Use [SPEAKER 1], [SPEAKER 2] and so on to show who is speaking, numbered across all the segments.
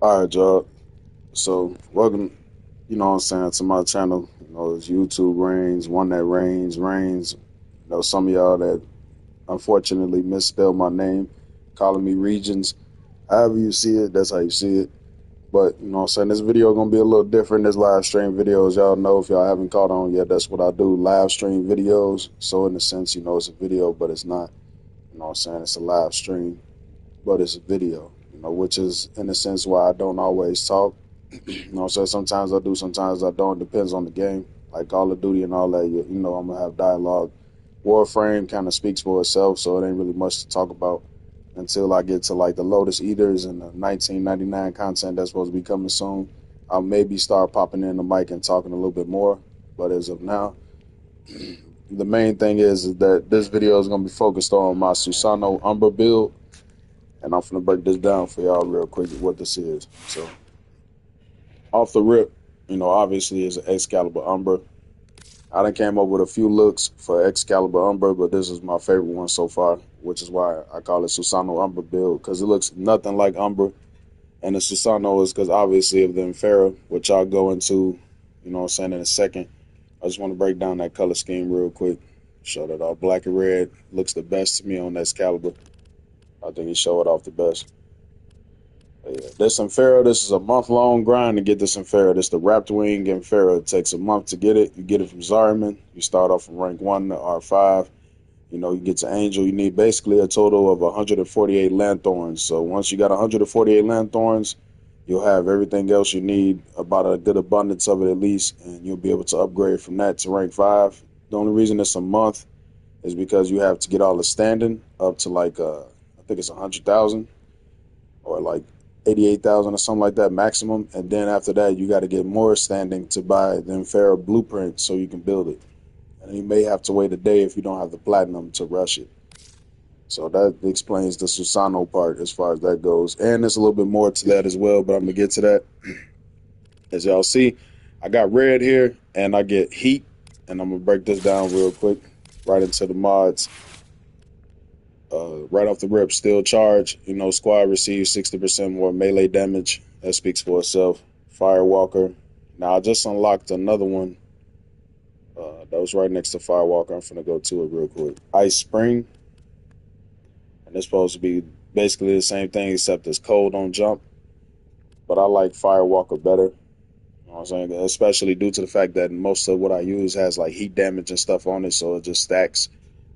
[SPEAKER 1] All right, y'all. So, welcome, what I'm saying, to my channel. It's YouTube Reigns, OneThatReigns. Some of y'all that unfortunately misspelled my name, calling me Regions. However you see it, that's how you see it. But, this video going to be a little different. This live stream videos, y'all know if y'all haven't caught on yet, that's what I do, live stream videos. So, in a sense, it's a video, but it's not. It's a live stream, but it's a video, which is, in a sense, why I don't always talk. So sometimes I do, sometimes I don't. Depends on the game. Like Call of Duty and all that, I'm gonna have dialogue. Warframe kind of speaks for itself, so it ain't really much to talk about until I get to like the Lotus Eaters and the 1999 content that's supposed to be coming soon. I'll maybe start popping in the mic and talking a little bit more, but as of now, the main thing is that this video is gonna be focused on my Susanoo Umbra build, and I'm gonna break this down for y'all real quick what this is. So off the rip, obviously it's an Excalibur Umbra. I done came up with a few looks for Excalibur Umbra, but this is my favorite one so far, which is why I call it Susanoo Umbra build, because it looks nothing like Umbra. And the Susanoo is because obviously of the Infera, which I'll go into, in a second. I just want to break down that color scheme real quick. Show that all black and red looks the best to me on Excalibur. I think he showed it off the best. Yeah, this Infera, this is a month-long grind to get this Infera. This the Raptor Wing Infera. It takes a month to get it. You get it from Zarman. You start off from rank 1 to R5. You get to Angel. You need basically a total of 148 Lanthorns. So once you got 148 Lanthorns, you'll have everything else you need, about a good abundance of it at least, and you'll be able to upgrade from that to rank 5. The only reason it's a month is because you have to get all the standing up to like, I think it's 100,000 or like 88,000 or something like that maximum, and then after that you got to get more standing to buy the Infera blueprint so you can build it, and you may have to wait a day if you don't have the platinum to rush it. So that explains the Susanoo part as far as that goes, and there's a little bit more to that as well, but I'm gonna get to that. As y'all see, I got red here and I get heat, and I'm gonna break this down real quick right into the mods. Right off the rip, still charge. Squad receives 60% more melee damage. That speaks for itself. Firewalker. Now, I just unlocked another one that was right next to Firewalker. I'm finna go to it real quick. Ice Spring. And it's supposed to be basically the same thing except it's cold on jump. But I like Firewalker better. You know what I'm saying? Especially due to the fact that most of what I use has like heat damage and stuff on it, so it just stacks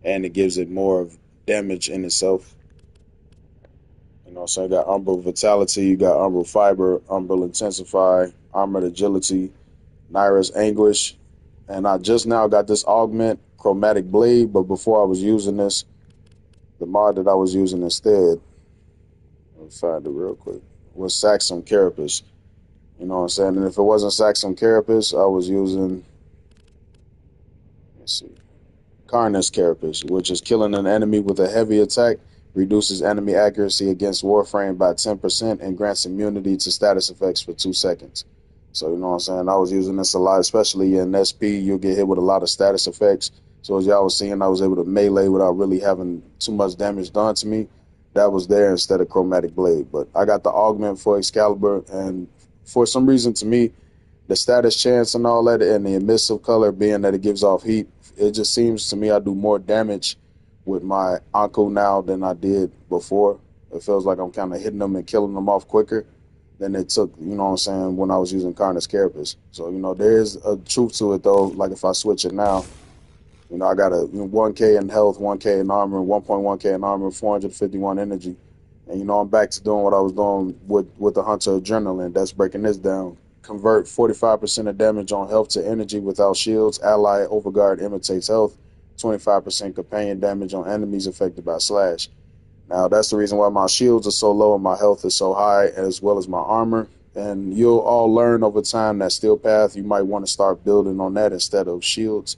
[SPEAKER 1] and it gives it more of damage in itself. So I got Umbra Vitality, you got Umbra Fiber, Umbra Intensify, Armored Agility, Naira's Anguish, and I just now got this Augment Chromatic Blade, but before I was using this, the mod that I was using instead, let me find it real quick, was Saxum Carapace. You know what I'm saying? And if it wasn't Saxum Carapace, I was using, let's see, Carnus Carapace, which is killing an enemy with a heavy attack, reduces enemy accuracy against Warframe by 10%, and grants immunity to status effects for 2 seconds. So, you know what I'm saying? I was using this a lot, especially in SP. You'll get hit with a lot of status effects. So, as y'all was seeing, I was able to melee without really having too much damage done to me. That was there instead of Chromatic Blade. But I got the Augment for Excalibur, and for some reason, to me, the status chance and all that, and the emissive color being that it gives off heat, it just seems to me I do more damage with my Anko now than I did before. It feels like I'm kind of hitting them and killing them off quicker than it took, when I was using Carnus Carapace. So, there is a truth to it, though. Like, if I switch it now, I got a 1K in health, 1K in armor, 1.1K in armor, 451 energy. And, I'm back to doing what I was doing with the Hunter Adrenaline. That's breaking this down. Convert 45% of damage on health to energy without shields. Ally Overguard imitates health. 25% companion damage on enemies affected by slash. Now, that's the reason why my shields are so low and my health is so high, as well as my armor. And you'll all learn over time that Steel Path, you might want to start building on that instead of shields,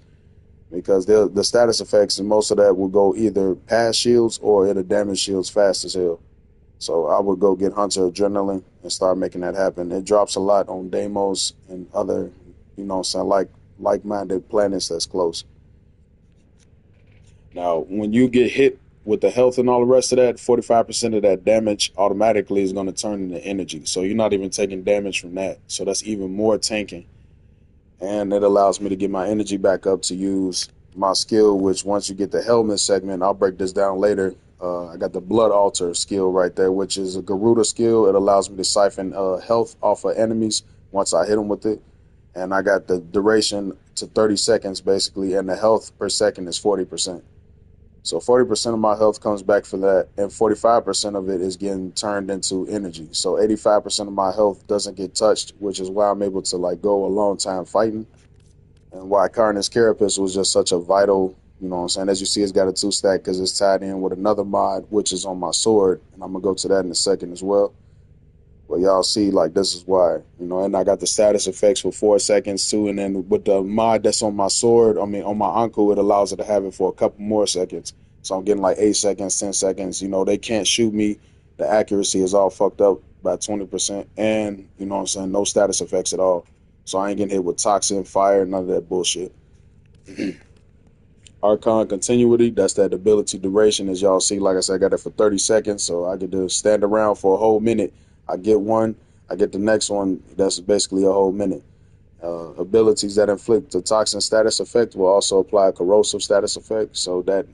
[SPEAKER 1] because the status effects and most of that will go either past shields or it'll damage shields fast as hell. So I would go get Hunter Adrenaline and start making that happen. It drops a lot on Deimos and other, like-minded planets that's close. Now, when you get hit with the health and all the rest of that, 45% of that damage automatically is going to turn into energy. So you're not even taking damage from that. So that's even more tanking. And it allows me to get my energy back up to use my skill, which once you get the helmet segment, I'll break this down later. I got the blood altar skill right there, which is a Garuda skill. It allows me to siphon health off of enemies once I hit them with it. And I got the duration to 30 seconds basically, and the health per second is 40%. So 40% of my health comes back for that, and 45% of it is getting turned into energy. So 85% of my health doesn't get touched, which is why I'm able to like go a long time fighting, and why Carnage Carapace was just such a vital, you know what I'm saying? As you see, it's got a 2-stack because it's tied in with another mod, which is on my sword, and I'm gonna go to that in a second as well. But y'all see, like, this is why, you know, and I got the status effects for 4 seconds too. And then with the mod that's on my sword, I mean, on my uncle, it allows it to have it for a couple more seconds. So I'm getting like 8 seconds, 10 seconds. You know, they can't shoot me. The accuracy is all fucked up by 20%. And, you know what I'm saying, no status effects at all. So I ain't getting hit with toxin, fire, none of that bullshit. Archon continuity, that's that ability duration. As y'all see, like I said, I got it for 30 seconds. So I get to stand around for a whole minute. I get one, I get the next one. That's basically a whole minute. Abilities that inflict the toxin status effect will also apply a corrosive status effect. So that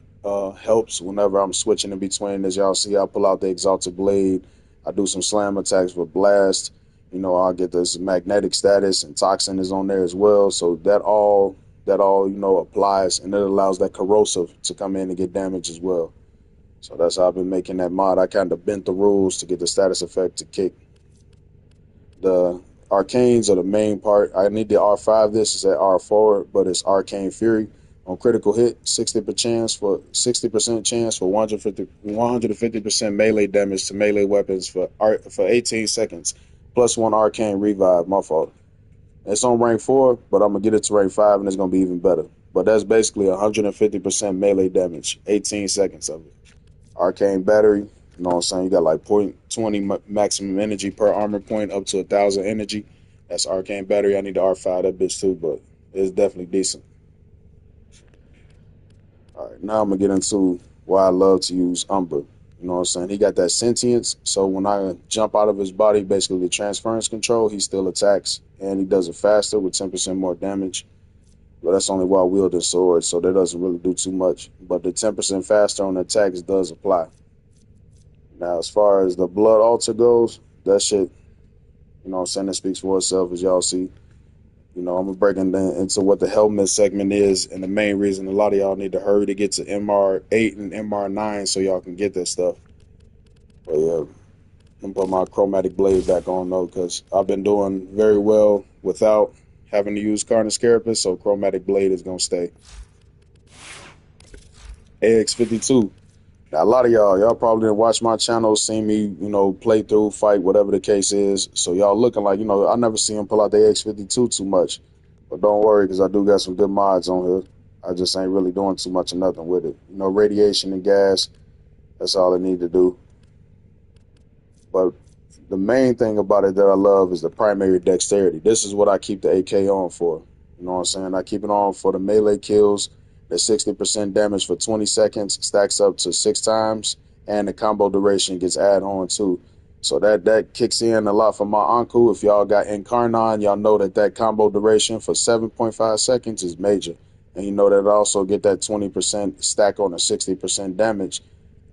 [SPEAKER 1] helps whenever I'm switching in between. As y'all see, I pull out the Exalted Blade. I do some slam attacks with Blast. You know, I'll get this magnetic status, and toxin is on there as well. So that all you know applies, and it allows that corrosive to come in and get damage as well. So that's how I've been making that mod. I kind of bent the rules to get the status effect to kick. The arcanes are the main part. I need the R5. This is at R4, but it's Arcane Fury. On critical hit, 60% chance for 150% melee damage to melee weapons for 18 seconds, plus 1 arcane revive. My fault. It's on rank 4, but I'm gonna get it to rank 5, and it's gonna be even better. But that's basically 150% melee damage, 18 seconds of it. Arcane battery, you know what I'm saying? You got like 0.20 maximum energy per armor point, up to 1,000 energy. That's arcane battery. I need to R5 that bitch too, but it's definitely decent. All right, now I'm gonna get into why I love to use Umbra. You know what I'm saying? He got that sentience, so when I jump out of his body, basically the transference control, he still attacks, and he does it faster with 10% more damage. But that's only while wielding swords, so that doesn't really do too much. But the 10% faster on the attacks does apply. Now, as far as the blood altar goes, that shit, you know what I'm saying, it speaks for itself, as y'all see. You know, I'm going to break into what the helmet segment is, and the main reason a lot of y'all need to hurry to get to MR8 and MR9 so y'all can get that stuff. But yeah, I'm going to put my chromatic blade back on, though, because I've been doing very well without having to use Carnage Carapace, so chromatic blade is going to stay. AX52. Now, a lot of y'all probably didn't watch my channel, seen me, you know, play through, fight, whatever the case is. So y'all looking like, you know, I never see him pull out the AX52 too much. But don't worry, because I do got some good mods on here. I just ain't really doing too much of nothing with it. You know, radiation and gas, that's all I need to do. But the main thing about it that I love is the primary dexterity. This is what I keep the AK on for. You know what I'm saying? I keep it on for the melee kills. The 60% damage for 20 seconds stacks up to 6 times, and the combo duration gets added on too. So that kicks in a lot for my uncle. If y'all got Incarnon, y'all know that combo duration for 7.5 seconds is major. And you know that also get that 20% stack on the 60% damage.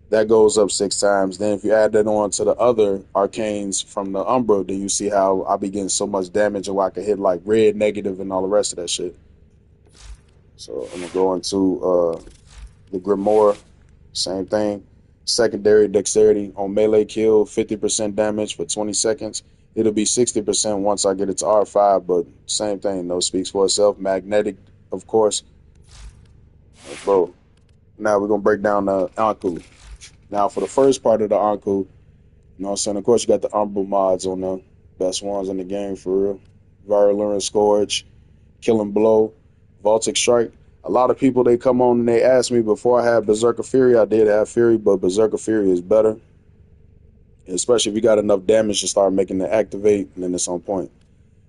[SPEAKER 1] That goes up 6 times. Then if you add that on to the other arcanes from the Umbra, then you see how I be getting so much damage, and why I can hit like red, negative, and all the rest of that shit. So I'm going to go into the Grimoire, same thing. Secondary dexterity on melee kill, 50% damage for 20 seconds. It'll be 60% once I get it to R5, but same thing, though, speaks for itself. Magnetic, of course. Bro, now we're going to break down the Anku. Now, for the first part of the Anku, you know what I'm saying? Of course, you got the Umbra mods on them. Best ones in the game, for real. Virulent Scourge, Killing Blow, Voltic Strike. A lot of people, they come on and they ask me, before I had Berserker Fury, I did have Fury, but Berserker Fury is better. Especially if you got enough damage to start making it activate, and then it's on point.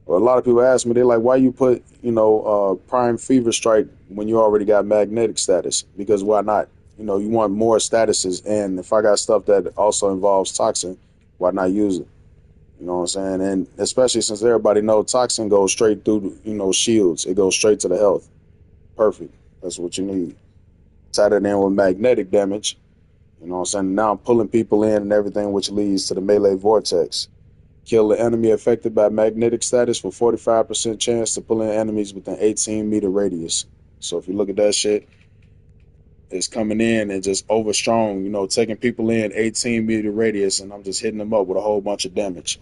[SPEAKER 1] But a lot of people ask me, they're like, why you put, you know, Prime Fever Strike when you already got magnetic status? Because why not? you want more statuses. And if I got stuff that also involves toxin, why not use it? You know what I'm saying? And especially since everybody knows toxin goes straight through, shields. It goes straight to the health. Perfect. That's what you need. Tie that in with magnetic damage. You know what I'm saying? Now I'm pulling people in and everything, which leads to the melee vortex. Kill the enemy affected by magnetic status for 45% chance to pull in enemies within 18-meter radius. So if you look at that shit, it's coming in and just over strong, taking people in 18-meter radius, and I'm just hitting them up with a whole bunch of damage.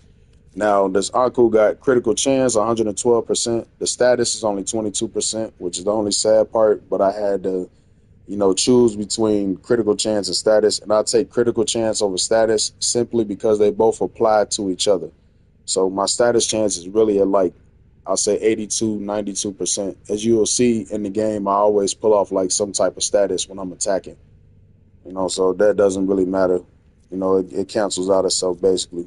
[SPEAKER 1] Now, this Anku got critical chance, 112%. The status is only 22%, which is the only sad part, but I had to, choose between critical chance and status, and I take critical chance over status simply because they both apply to each other. So my status chance is really at like, I'll say 82, 92%. As you will see in the game, I always pull off like some type of status when I'm attacking. So that doesn't really matter. It cancels out itself basically.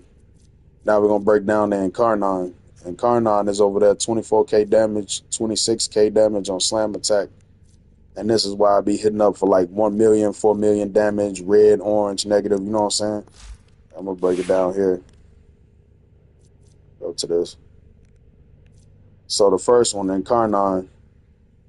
[SPEAKER 1] Now we're going to break down the Incarnon. Incarnon is over there 24k damage, 26k damage on slam attack. And this is why I be hitting up for like 1 million, 4 million damage, red, orange, negative, you know what I'm saying? I'm going to break it down here. Go to this. So the first one, Incarnon,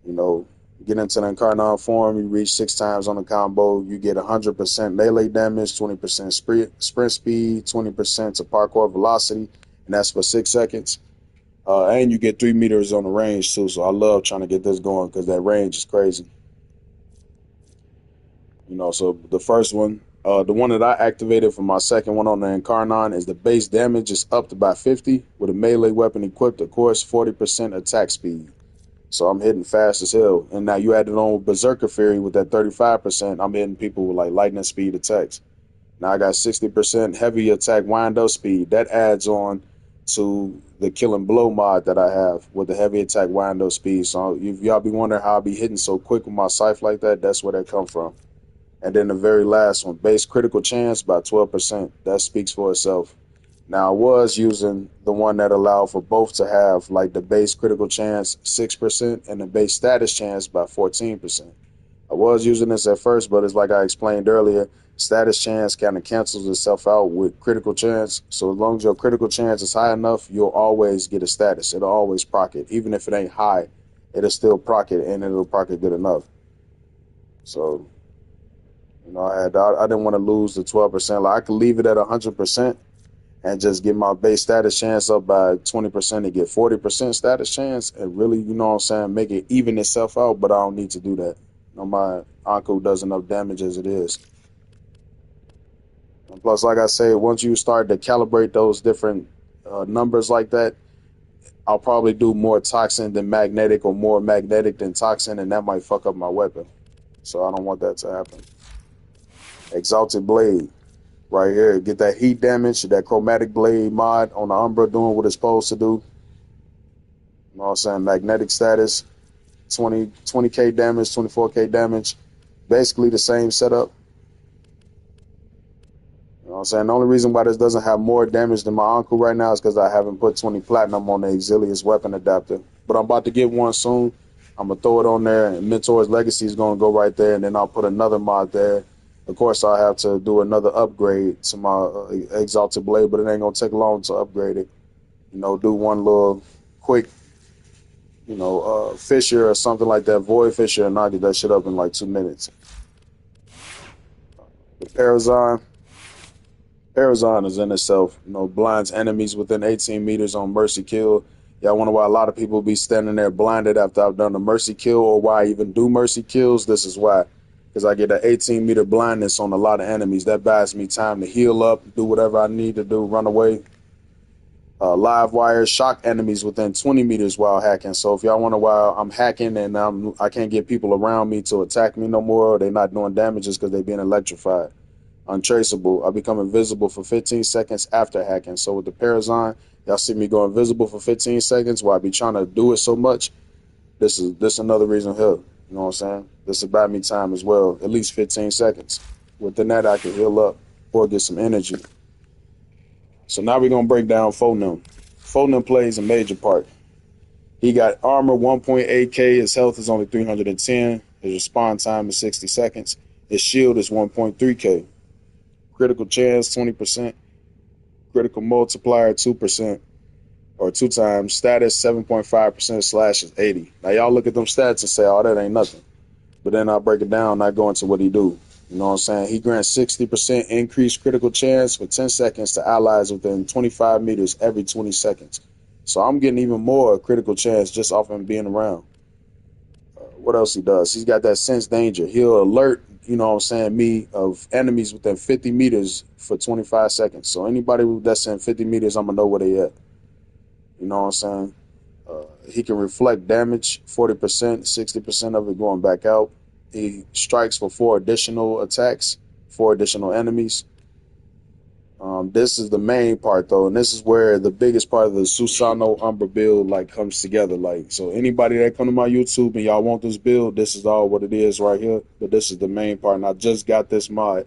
[SPEAKER 1] get into the Incarnon form, you reach 6 times on the combo, you get 100% melee damage, 20% sprint speed, 20% to parkour velocity, and that's for 6 seconds. And you get 3 meters on the range too, so I love trying to get this going because that range is crazy. So the first one, the one that I activated for my second one on the Incarnon is the base damage is upped by 50 with a melee weapon equipped, of course, 40% attack speed. So I'm hitting fast as hell. And now you added on Berserker Fury with that 35%. I'm hitting people with like lightning speed attacks. Now I got 60% heavy attack wind up speed. That adds on to the kill and blow mod that I have with the heavy attack wind up speed. So if y'all be wondering how I be hitting so quick with my scythe like that, that's where that come from. And then the very last one, base critical chance by 12%. That speaks for itself. Now I was using the one that allowed for both to have like the base critical chance 6% and the base status chance by 14%. I was using this at first, but it's like I explained earlier, status chance kind of cancels itself out with critical chance. So as long as your critical chance is high enough, you'll always get a status. It'll always proc it. Even if it ain't high, it'll still proc it, and it'll proc it good enough. So, I didn't want to lose the 12%. Like I could leave it at 100% and just get my base status chance up by 20% to get 40% status chance and really, make it even itself out, but I don't need to do that. My Anku does enough damage as it is. And plus, like I say, once you start to calibrate those different numbers like that, I'll probably do more toxin than magnetic or more magnetic than toxin, and that might fuck up my weapon. So I don't want that to happen. Exalted Blade. Right here, get that heat damage, that chromatic blade mod on the Umbra doing what it's supposed to do. You know what I'm saying? Magnetic status, 20k damage, 24k damage. Basically the same setup. You know what I'm saying? The only reason why this doesn't have more damage than my Anku right now is because I haven't put 20 platinum on the Exilius weapon adapter. But I'm about to get one soon. I'm going to throw it on there, and Mentor's Legacy is going to go right there, and then I'll put another mod there. Of course, I have to do another upgrade to my Exalted Blade, but it ain't going to take long to upgrade it. Do one little quick, Fisher or something like that, Void Fisher, and I'll get that shit up in like 2 minutes. The Parazon is in itself, blinds enemies within 18 meters on Mercy Kill. Y'all wonder why a lot of people be standing there blinded after I've done the Mercy Kill, or why I even do Mercy Kills? This is why. Because I get an 18-meter blindness on a lot of enemies. That buys me time to heal up, do whatever I need to do, run away. Live wires shock enemies within 20 meters while hacking. So if y'all wonder why I'm hacking and I can't get people around me to attack me no more, or they're not doing damages because they're being electrified. Untraceable. I become invisible for 15 seconds after hacking. So with the Parazon, y'all see me go invisible for 15 seconds while I be trying to do it so much. This is another reason here. You know what I'm saying? This will buy me time as well, at least 15 seconds. Within that, I can heal up or get some energy. So now we're going to break down Phonem. Phonem plays a major part. He got armor 1.8k. His health is only 310. His respawn time is 60 seconds. His shield is 1.3k. Critical chance 20%. Critical multiplier 2%. Or 2 times. Status 7.5%. Slash is 80. Now y'all look at them stats and say, oh, that ain't nothing. But then I break it down and I go into what he do. You know what I'm saying? He grants 60% increased critical chance for 10 seconds to allies within 25 meters every 20 seconds. So I'm getting even more critical chance just off him being around. What else he does? He's got that sense danger. He'll alert, you know what I'm saying, me of enemies within 50 meters for 25 seconds. So anybody that's in 50 meters, I'm going to know where they at. You know what I'm saying? He can reflect damage, 40%, 60% of it going back out. He strikes for 4 additional attacks, 4 additional enemies. This is the main part though, and this is where the biggest part of the Susanoo Umbra build like comes together. Like, so anybody that come to my YouTube and y'all want this build, this is all what it is right here. But this is the main part, and I just got this mod.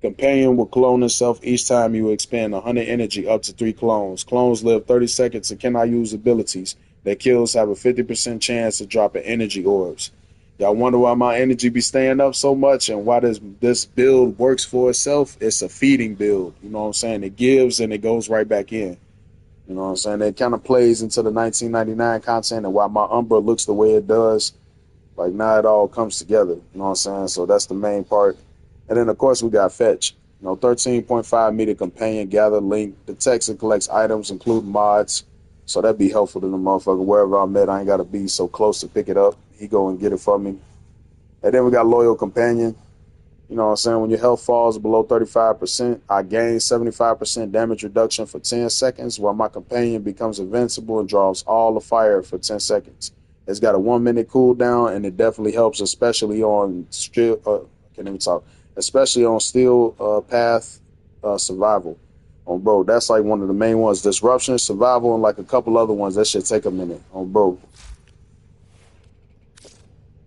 [SPEAKER 1] Companion will clone itself each time you expend 100 energy up to 3 clones. Clones live 30 seconds and cannot use abilities. Their kills have a 50% chance of dropping energy orbs. Y'all wonder why my energy be staying up so much and why this build works for itself? It's a feeding build. You know what I'm saying? It gives and it goes right back in. You know what I'm saying? It kind of plays into the 1999 content and why my Umbra looks the way it does. Like, now it all comes together. You know what I'm saying? So that's the main part. And then, of course, we got Fetch. 13.5 meter companion, gather, link, detects and collects items, including mods. So that'd be helpful to the motherfucker. Wherever I'm at, I ain't got to be so close to pick it up. He go and get it for me. And then we got Loyal Companion. You know what I'm saying? When your health falls below 35%, I gain 75% damage reduction for 10 seconds, while my companion becomes invincible and draws all the fire for 10 seconds. It's got a 1-minute cooldown, and it definitely helps, especially on especially on Steel Path Survival. Bro, that's like one of the main ones. Disruption, Survival, and like a couple other ones. That should take a minute. Bro.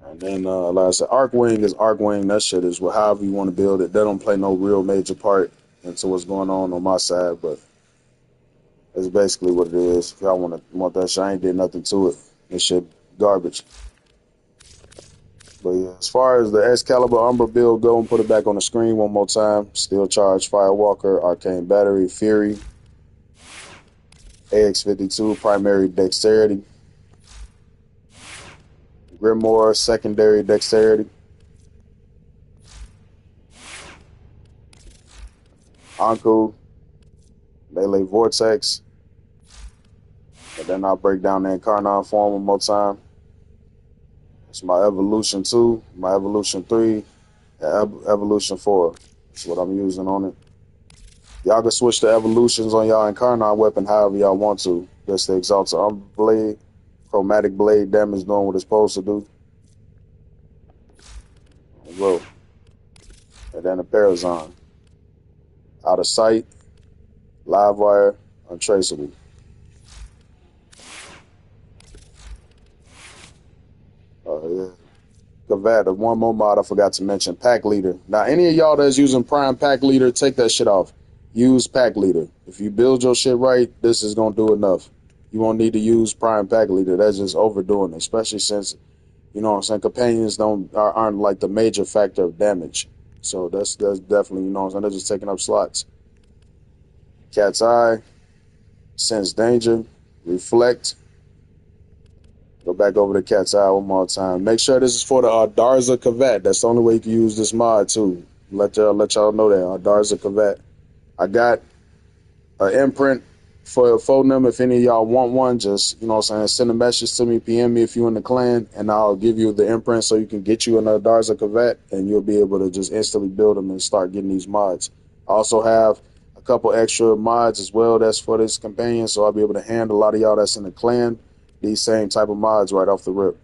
[SPEAKER 1] And then, like I said, Arcwing is Arcwing. That shit is however you want to build it. They don't play no real major part into what's going on my side, but it's basically what it is. If y'all want that shit, I ain't did nothing to it. This shit garbage. But yeah, as far as the Excalibur Umbra build go, and put it back on the screen one more time. Steel Charge, Firewalker, Arcane Battery, Fury, AX52, Primary Dexterity, Grimoire, Secondary Dexterity, Anku, Melee Vortex, and then I'll break down the Incarnon form one more time. It's my Evolution 2, my Evolution 3, and Evolution 4. That's what I'm using on it. Y'all can switch the evolutions on y'all Incarnon weapon however y'all want to. Just the Exalted Umbra Blade, Chromatic Blade damage doing what it's supposed to do. Whoa. And then a Parazon. Out of Sight, Livewire, Untraceable. Yeah. Kavada, one more mod I forgot to mention, Pack Leader. Now, any of y'all that's using Prime Pack Leader, take that shit off. Use Pack Leader. If you build your shit right, this is going to do enough. You won't need to use Prime Pack Leader. That's just overdoing it, especially since, you know what I'm saying, companions aren't like the major factor of damage. So that's definitely, you know what I'm saying, they're just taking up slots. Cat's Eye, Sense Danger, Reflect. Go back over to Cat's Eye one more time. Make sure this is for the Darza Kavat. That's the only way you can use this mod too. Let y'all know that. Darza Kavat. I got an imprint for them. If any of y'all want one, just, you know what I'm saying, send a message to me, PM me if you're in the clan, and I'll give you the imprint so you can get you another Darza Kavat, and you'll be able to just instantly build them and start getting these mods. I also have a couple extra mods as well that's for this companion, so I'll be able to handle a lot of y'all that's in the clan these same type of mods right off the rip.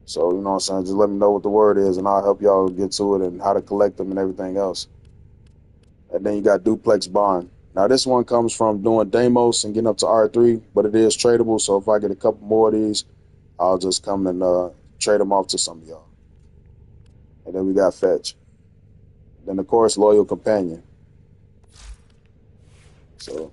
[SPEAKER 1] So, you know what I'm saying, just let me know what the word is, and I'll help y'all get to it and how to collect them and everything else. And then you got Duplex Bond. Now, this one comes from doing Deimos and getting up to R3, but it is tradable, so if I get a couple more of these, I'll just come and trade them off to some of y'all. And then we got Fetch. Then, of course, Loyal Companion. So,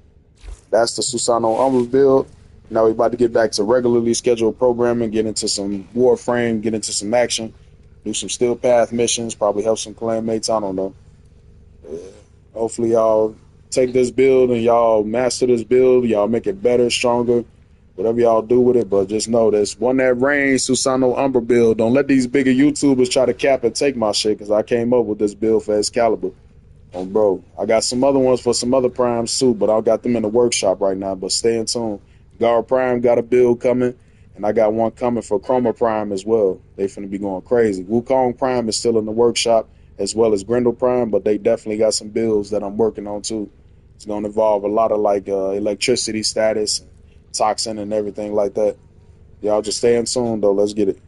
[SPEAKER 1] that's the Susanoo Umbra build. Now we're about to get back to regularly scheduled programming, get into some Warframe, get into some action. do some steel path missions, probably help some clanmates. I don't know. Hopefully y'all take this build and y'all master this build. Y'all make it better, stronger, whatever y'all do with it. But just know this OneThatReigns Susanoo Umbra build. Don't let these bigger YouTubers try to cap and take my shit, because I came up with this build for Excalibur. Bro, I got some other ones for some other primes too, but I got them in the workshop right now. But stay in tune. Guard Prime got a build coming, and I got one coming for Chroma Prime as well. They finna be going crazy. Wukong Prime is still in the workshop, as well as Grendel Prime, but they definitely got some builds that I'm working on too. It's gonna involve a lot of like electricity status, toxin, and everything like that. Y'all just stay in tune though. Let's get it.